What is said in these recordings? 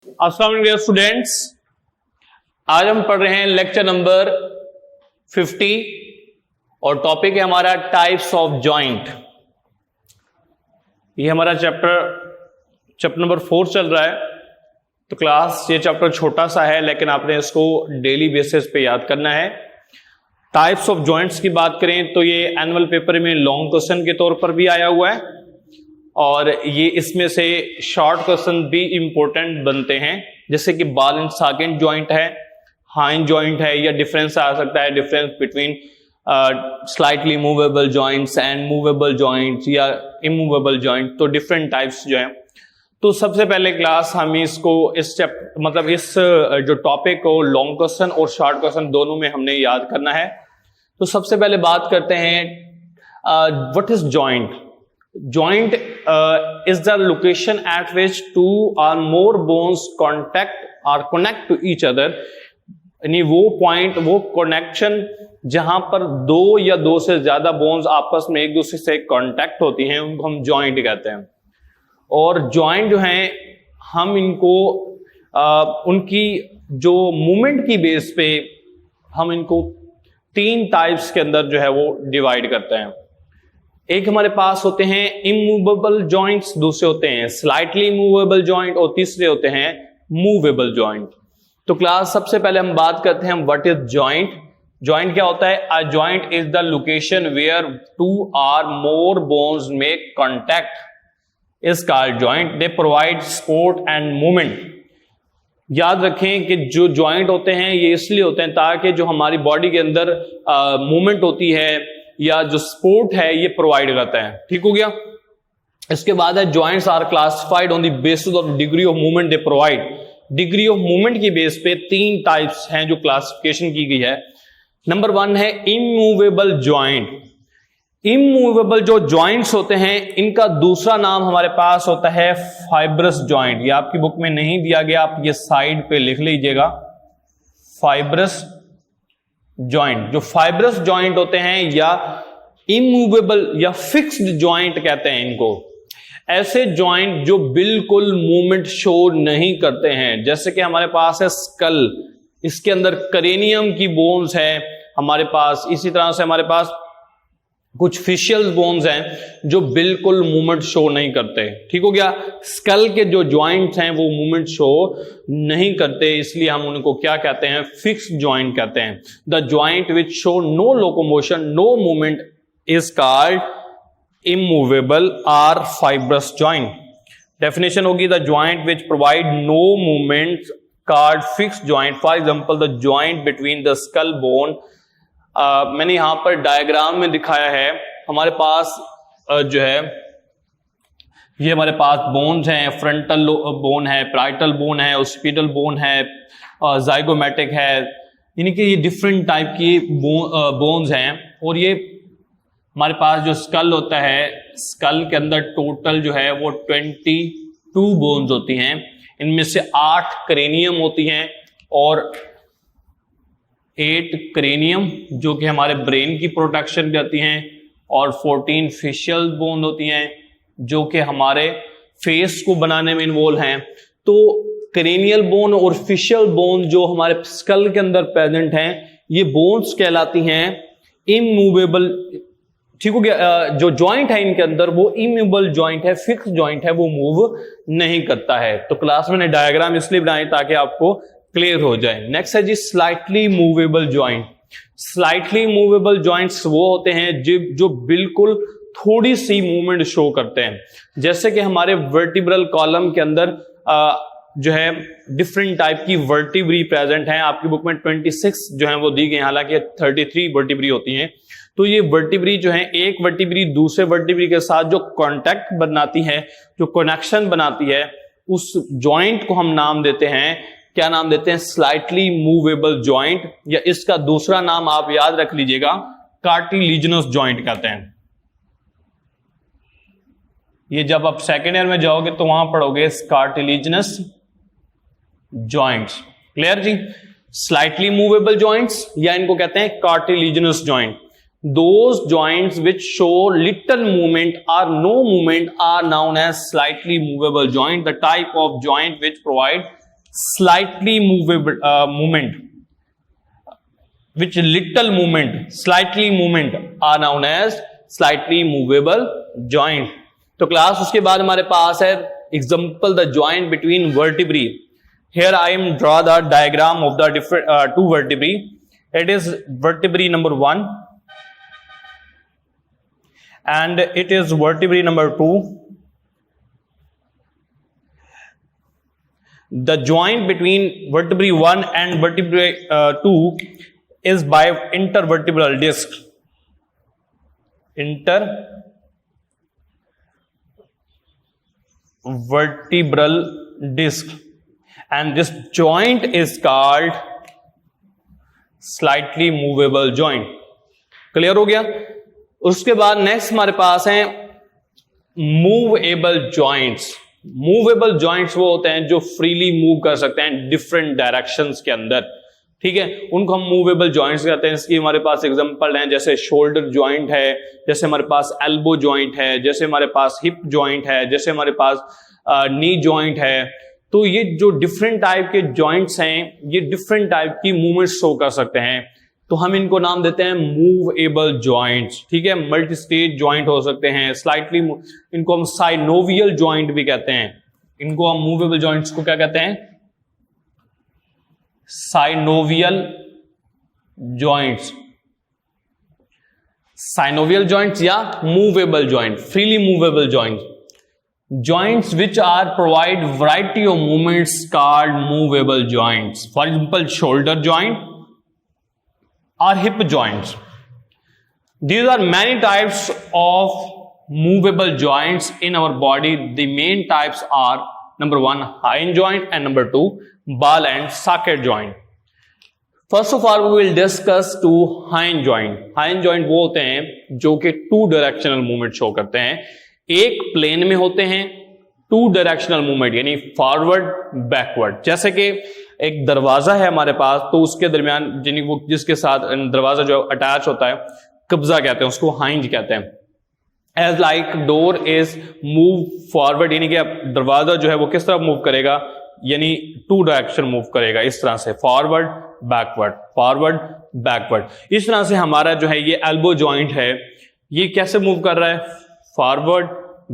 अस्सलाम वालेकुम स्टूडेंट्स, आज हम पढ़ रहे हैं लेक्चर नंबर 50 और टॉपिक है हमारा टाइप्स ऑफ जॉइंट। ये हमारा चैप्टर नंबर 4 चल रहा है। तो क्लास ये चैप्टर छोटा सा है लेकिन आपने इसको डेली बेसिस पे याद करना है। टाइप्स ऑफ जॉइंट्स की बात करें तो ये एनुअल पेपर में लॉन्ग क्वेश्चन के तौर पर भी आया हुआ है और ये इसमें से शॉर्ट क्वेश्चन भी इंपॉर्टेंट बनते हैं, जैसे कि बॉल एंड सॉकेट जॉइंट है, हाइंड जॉइंट है, या डिफरेंस आ सकता है, difference between slightly movable joints and movable joints या इमूवेबल जॉइंट। तो डिफरेंट टाइप्स जो हैं। तो सबसे पहले क्लास हम इसको इस जो टॉपिक को लॉन्ग क्वेश्चन और शॉर्ट क्वेश्चन दोनों में हमने याद करना है। तो सबसे पहले बात करते हैं what is joint. Joint is the location at which two or more bones connect to each other। यानी वो पॉइंट, वो कनेक्शन जहां पर दो या दो से ज्यादा बोन्स आपस में एक दूसरे से कांटेक्ट होती हैं, उनको हम जॉइंट कहते हैं। और जॉइंट जो हैं हम इनको उनकी जो मूवमेंट की बेस पे हम इनको 3 टाइप्स के अंदर जो है वो डिवाइड करते हैं। एक हमारे पास होते हैं इमूवेबल जॉइंट्स, दूसरे होते हैं स्लाइटली मूवेबल जॉइंट और तीसरे होते हैं मूवेबल जॉइंट। तो क्लास सबसे पहले हम बात करते हैं व्हाट इज जॉइंट। जॉइंट क्या होता है? A joint is the location where 2 or more bones make contact is called joint। they provide support and movement। याद रखें कि जो जॉइंट होते हैं ये इसलिए होते हैं ताकि जो हमारी बॉडी के अंदर मूवमेंट होती है या जो सपोर्ट है ये प्रोवाइड करता है। ठीक हो गया। इसके बाद है joints are classified on the basis of degree of movement they provide. Degree of movement की बेस पे 3 टाइप्स हैं जो क्लासिफिकेशन की गई है। नंबर 1 है इमूवेबल जॉइंट। इमूवेबल जो जॉइंट्स होते हैं इनका दूसरा नाम हमारे पास होता है फाइब्रस जॉइंट। ये आपकी बुक में नहीं दिया गया, आप ये साइड पे लिख लीजिएगा, फाइब्रस जॉइंट। जो फाइब्रस जॉइंट होते हैं या इमूवेबल या फिक्स्ड जॉइंट कहते हैं इनको। ऐसे जॉइंट जो बिल्कुल मूवमेंट शो नहीं करते हैं, जैसे कि हमारे पास है स्कल, इसके अंदर करेनियम की बोन्स है हमारे पास। इसी तरह से हमारे पास कुछ फेशियल बोन्स हैं जो बिल्कुल मूवमेंट शो नहीं करते। ठीक हो गया। स्कल के जो जॉइंट्स हैं वो मूवमेंट शो नहीं करते, इसलिए हम उनको क्या कहते हैं? फिक्स्ड जॉइंट कहते हैं। The joint which show no locomotion, no movement is called immovable और फाइब्रस जॉइंट। डेफिनेशन होगी the joint which provide no movement called fixed joint. For example the joint between the skull bone. मैंने यहां पर diagram में दिखाया है, हमारे पास जो है ये हमारे पास बोन्स हैं, फ्रंटल बोन है, पैराइटल बोन है, ओसिपिटल बोन है, जाइगोमेटिक है, यानी कि ये डिफरेंट टाइप की बोन्स हैं। और ये हमारे पास जो स्कल होता है, स्कल के अंदर टोटल जो है वो 22 बोन्स होती हैं। इनमें से 8 क्रेनियम होती हैं और 8 क्रेनियम जो कि हमारे ब्रेन की प्रोटेक्शन करती हैं, और 14 फेशियल बोन होती हैं जो कि हमारे फेस को बनाने में इन्वॉल्व हैं। तो क्रेनियल बोन और फेशियल बोन जो हमारे स्कल के अंदर प्रेजेंट हैं ये बोन्स कहलाती हैं इमूवेबल। ठीक हो गया। जो जॉइंट है इनके अंदर वो इमूवेबल जॉइंट है, फिक्स जॉइंट है, वो मूव नहीं करता है। तो क्लास में डायग्राम इसलिए बनाए ताकि आपको क्लियर हो जाए। नेक्स्ट है जी slightly movable joint. Slightly movable joints वो होते हैं जो बिल्कुल थोड़ी सी मूवमेंट शो करते हैं, जैसे कि हमारे वर्टिब्रल कॉलम के अंदर जो है डिफरेंट टाइप की वर्टिब्री प्रेजेंट हैं। आपकी बुक में 26 जो है वो दी गई, हालांकि 33 वर्टिब्री होती हैं। तो ये वर्टिब्री जो है, एक वर्टिब्री दूसरे वर्टिब्री के साथ जो कांटेक्ट बनाती है, जो कनेक्शन बनाती है, उस जॉइंट को हम नाम देते हैं, क्या नाम देते हैं? स्लाइटली मूवेबल जॉइंट, या इसका दूसरा नाम आप याद रख लीजिएगा, कार्टिलेजिनस जॉइंट कहते हैं। ये जब आप सेकेंड ईयर में जाओगे तो वहां पढ़ोगे कार्टिलेजिनस जॉइंट्स। क्लियर जी। स्लाइटली मूवेबल जॉइंट्स या इनको कहते हैं cartilaginous joint. Those joints which show little movement or no movement are known as slightly movable joint। The type of joint which provide slightly movement, which little movement, slightly movement are known as slightly movable joint. तो class उसके बाद हमारे पास है example the joint between vertebrae. Here I am draw the diagram of the different two vertebrae. It is vertebrae number 1 and it is vertebrae number 2. The joint between vertebrae 1 and vertebrae 2 is by intervertebral disc. Intervertebral disc. And this joint is called slightly movable joint. Clear हो गया. उसके बाद next हमारे पास है movable joints. Movable joints वो होते हैं जो फ्रीली मूव कर सकते हैं डिफरेंट डायरेक्शंस के अंदर. ठीक है, उनको हम मूवेबल जॉइंट्स कहते हैं. इसकी हमारे पास एग्जांपल हैं जैसे शोल्डर जॉइंट है, जैसे हमारे पास एल्बो जॉइंट है, जैसे हमारे पास हिप जॉइंट है, जैसे हमारे पास नी जॉइंट है. तो ये जो डिफरेंट टाइप के जॉइंट्स हैं ये डिफरेंट टाइप की मूवमेंट शो कर सकते हैं. तो हम इनको नाम देते हैं मूवेबल जॉइंट्स. ठीक है, मल्टी स्टेज जॉइंट हो सकते हैं, स्लाइटली, इनको हम साइनोवियल जॉइंट भी कहते हैं. इनको हम मूवेबल जॉइंट्स को क्या कहते हैं? Synovial joints. साइनोवियल जॉइंट्स या movable joint, freely movable joints. Joints which are provide variety of movements called movable joints. For example, shoulder joint or hip joints. These are many types of movable joints in our body. The main types are number 1 hinge joint and number 2 ball and socket joint. First of all, we will discuss two hinge joint. Hinge joint वो होते हैं जो कि to directional movement show करते हैं. एक plane में होते हैं, टू डायरेक्शनल मूवमेंट यानी फॉरवर्ड बैकवर्ड. जैसे कि एक दरवाजा है हमारे पास, तो उसके दरमियान वो जिसके साथ दरवाजा जो अटैच होता है कब्जा कहते हैं, उसको हाइंज कहते हैं. As like door is move forward, यानी कि दरवाजा जो है वो किस तरह मूव करेगा, यानी टू डायरेक्शन मूव करेगा. इस तरह से फॉरवर्ड बैकवर्ड, फॉरवर्ड बैकवर्ड. इस तरह से हमारा जो है ये एल्बो जॉइंट है, ये कैसे मूव कर रहा है? फॉरवर्ड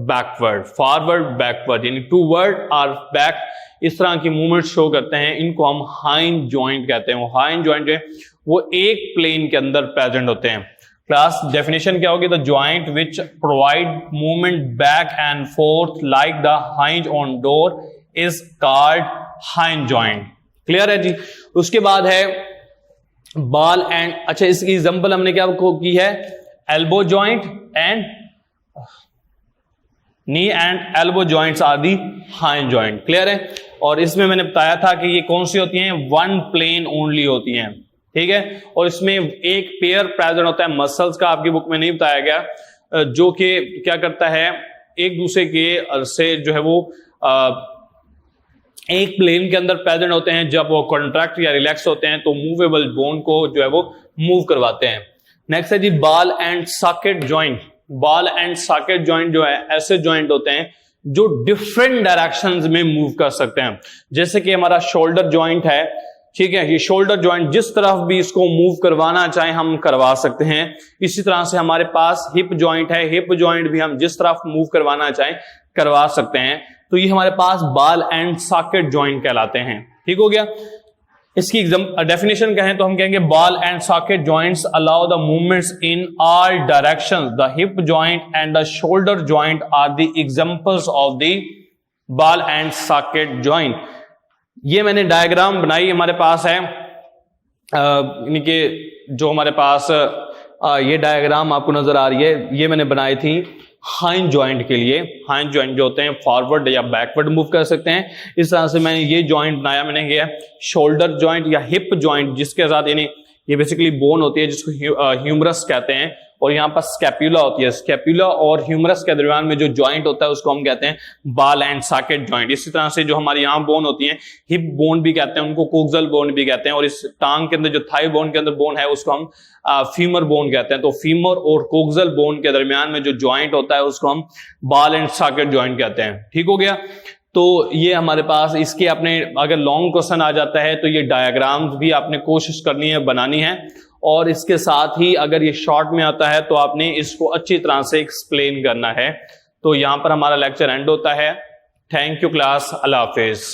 बैकवर्ड, फॉरवर्ड बैकवर्ड, यानी टू वर्ड और बैक. इस तरह की मूवमेंट शो करते हैं. इनको हम हाइंज जॉइंट कहते हैं. वो हाइंज जॉइंट है वो एक प्लेन के अंदर प्रेजेंट होते हैं. क्लास डेफिनेशन क्या होगी? The joint which provide movement back and fourth like the हाइंज on door is called हाइंज joint. Clear है जी. उसके बाद है बॉल एंड, अच्छा इसकी एग्जांपल हमने क्या की है? Elbow joint and knee and elbow joints are the hinge joint. Clear है. और इसमें मैंने बताया था कि ये कौन सी होती हैं? वन प्लेन ओनली होती हैं. ठीक है, और इसमें एक पेयर प्रेजेंट होता है मसल्स का, आपकी बुक में नहीं बताया गया, जो कि क्या करता है एक दूसरे के से जो है वो एक प्लेन के अंदर प्रेजेंट होते हैं. जब वो कॉन्ट्रैक्ट या रिलैक्स होते हैं तो मूवेबल बोन को जो है वो मूव करवाते हैं. नेक्स्ट है जी ball and socket joint. Ball and socket joint जो है ऐसे जॉइंट होते हैं जो डिफरेंट डायरेक्शंस में मूव कर सकते हैं. जैसे कि हमारा शोल्डर जॉइंट है, ठीक है, ये शोल्डर जॉइंट जिस तरफ भी इसको मूव करवाना चाहे हम करवा सकते हैं. इसी तरह से हमारे पास हिप जॉइंट है, हिप जॉइंट भी हम जिस तरफ मूव करवाना चाहें करवा सकते हैं. तो ये हमारे पास बॉल एंड सॉकेट जॉइंट कहलाते हैं. ठीक हो गया. इसकी डेफिनेशन कहें तो हम कहेंगे ball and socket joints allow the movements in all directions. The hip joint and the shoulder joint are the examples of the ball and socket joint. ये मैंने डायग्राम बनाई, हमारे पास है यानी कि जो हमारे पास ये डायग्राम आपको नजर आ रही है, ये मैंने बनाई थी हाइंज जॉइंट के लिए. हाइंज जॉइंट जो होते हैं फॉरवर्ड या बैकवर्ड मूव कर सकते हैं. इस तरह से मैंने ये जॉइंट बनाया. मैंने ये शोल्डर जॉइंट या हिप जॉइंट जिसके साथ, यानी ये बेसिकली बोन होती है जिसको ह्यूमरस कहते हैं, और यहाँ पर स्कैपुला होती है. स्कैपुला और ह्यूमरस के दरमियान में जो जॉइंट होता है उसको हम कहते हैं बॉल एंड सॉकेट जॉइंट. इसी तरह से जो हमारे यहाँ बोन होती है, हिप बोन भी कहते हैं, उनको कोक्सल बोन भी कहते हैं. और इस टांग के अंदर जो थाई बोन के अंदर बोन है उसको हम फीमर बोन कहते हैं. तो फीमर और कोक्सल बोन के दरमियान में जो जॉइंट होता है उसको हम बॉल एंड सॉकेट जॉइंट कहते हैं. ठीक हो गया. तो ये हमारे पास इसके आपने अगर लॉन्ग क्वेश्चन आ जाता है तो ये डायग्राम्स भी आपने कोशिश करनी है, बनानी है, और इसके साथ ही अगर ये शॉर्ट में आता है तो आपने इसको अच्छी तरह से एक्सप्लेन करना है। तो यहां पर हमारा लेक्चर एंड होता है। Thank you class, Allah Hafiz.